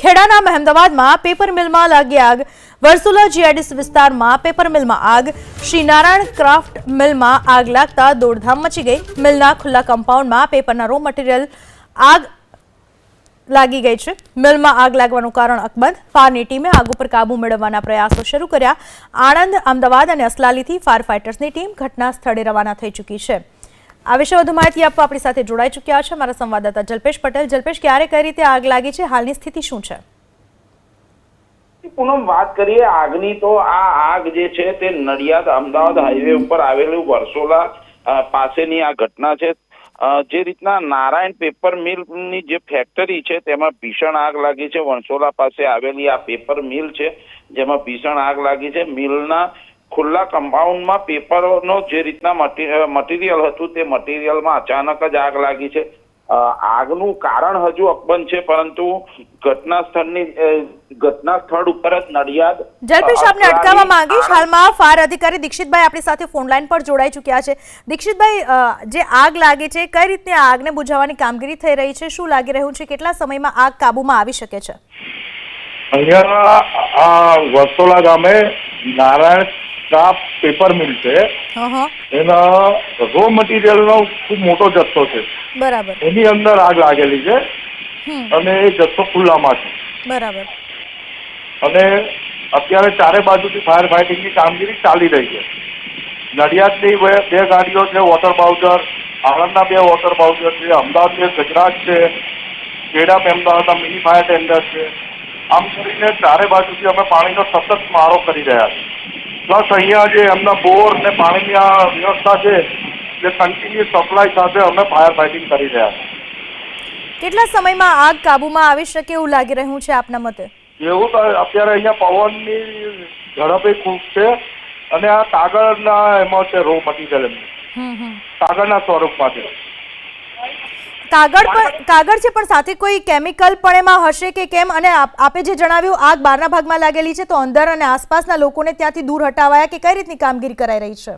ખેડાના મહેમદાવાદમાં paper મિલમાં લાગી આગ. વરસુલા GIDC વિસ્તારમાં પેપર મિલમાં આગ. શ્રી નારાયણ ક્રાફ્ટ મિલમાં આગ લાગતા દોડધામ મચી ગઈ. મિલના ખુલ્લા કમ્પાઉન્ડમાં પેપરના રો મટીરીયલ આગ લાગી ગઈ છે. મિલમાં આગ લાગવાનું કારણ અકબંધ. ફાયરની ટીમે આગ ઉપર કાબુ મેળવવાના પ્રયાસો શરૂ કર્યા. આણંદ, અમદાવાદ અને અસલાલીથી ફાયર ફાઇટર્સની ટીમ ઘટના સ્થળે રવાના થઈ ચૂકી છે. આ વિશે વધુ માહિતી આપવા આપણી સાથે જોડાઈ ચૂક્યા છે મારા સંવાદદાતા જલ્પેશ પટેલ. જલ્પેશ, ક્યારે કઈ રીતે આગ લાગી છે, હાલની સ્થિતિ શું છે? પૂનમ, વાત કરીએ આગની તો આ આગ જે છે તે નડિયાદ અમદાવાદ હાઈવે ઉપર આવેલું વરસોલા પાસેની આ ઘટના છે. જે રીતના નારાયણ પેપર મિલની જે ફેક્ટરી છે તેમાં ભીષણ આગ લાગી છે. વરસોલા પાસે આવેલી આ પેપર મિલ છે જેમાં ભીષણ આગ લાગી છે. મિલના ખુલ્લા કમ્પાઉન્ડમાં પેપરનો જે રીતના મટીરિયલ હતું તે મટીરિયલમાં અચાનક જ આગ લાગી છે. આગનું કારણ હજુ અકબંધ છે, પરંતુ ઘટના સ્થળ ઉપર જ નડિયાદ. જલ્પેશ, આપને અટકાવવા માંગીશ. હાલમાં ફાયર અધિકારી દીક્ષિતભાઈ આપણી સાથે ફોન લાઈન પર જોડાઈ ચૂક્યા છે. દીક્ષિતભાઈ, જે આગ લાગી છે, કઈ રીતે આગને બુઝાવવાની કામગીરી થઈ રહી છે, શું લાગી રહ્યું છે, કેટલા સમયમાં આગ કાબુમાં આવી શકે છે? અહીંયા વરસોલા ગામે નારાયણ ક્રાફ્ટ પેપર મિલ છે. એના રો મટીરિયલ નો ખૂબ મોટો જથ્થો છે. બરાબર. એની અંદર આગ લાગેલી છે અને એ જથ્થો ખુલ્લામાં છે. બરાબર. અને અત્યારે ચારે બાજુથી ફાયર ફાઇટિંગની કામગીરી ચાલી રહી છે. નડિયાદની બે ગાડીઓ છે, વોટર બાઉઝર, આણંદના 2 વોટર બાઉઝર છે, અમદાવાદ ગજરાજ છે, ખેડા અમદાવાદના મિની ફાયર ટેન્ડર છે. આમ કરીને ચારે બાજુથી અમે પાણીનો સતત મારો કરી રહ્યા છીએ. પ્લસ અહીંયા જે એમના બોર ને પાણીની આ વ્યવસ્થા છે જે કન્ટિન્યુ સપ્લાય સાથે અમે ફાયર ફાઇટિંગ કરી રહ્યા છીએ. કેટલા સમયમાં આગ કાબુમાં આવી શકે એવું લાગી રહ્યું છે આપના મતે? એવું તો અત્યારે અહીંયા પવનની ઝડપે ખૂબ છે અને આ કાગળના એમાં છે, રો મટીરિયલ કાગળના સ્વરૂપમાં છે. કાગળ છે, પણ સાથે કોઈ કેમિકલ પણ એમાં હશે કે કેમ? અને આપે જે જણાવ્યું આગ બહારના ભાગમાં લાગેલી છે, તો અંદર અને આસપાસના લોકોને ત્યાંથી દૂર હટાવાયા કે કઈ રીતની કામગીરી કરાઈ રહી છે?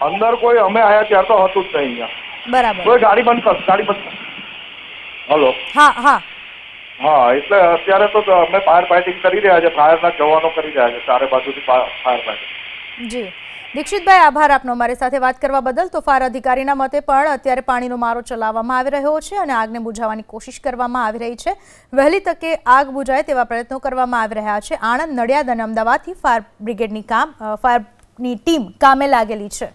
અંદર કોઈ અમે આયા ત્યાં તો હતું જ નહીં અહીંયા. બરાબર. કોઈ ગાડી બંધ કર, ગાડી બંધ કર. હલો. હા, એટલે અત્યારે તો અમે ફાયર ફાઇટિંગ કરી રહ્યા છે. ફાયરના જવાનો કરી રહ્યા છે ચારે બાજુથી ફાયર ફાઇટિંગ. જી દીક્ષિતભાઈ, આભાર આપનો અમારી સાથે વાત કરવા બદલ. તો ફાયર અધિકારીના મતે પણ અત્યારે પાણીનો મારો ચલાવવામાં આવી રહ્યો છે અને આગને બુઝાવવાની કોશિશ કરવામાં આવી રહી છે. વહેલી તકે આગ બુઝાય તેવા પ્રયત્નો કરવામાં આવી રહ્યા છે. આણંદ, નડિયાદ અને અમદાવાદથી ફાયર બ્રિગેડની ટીમ કામે લાગેલી છે.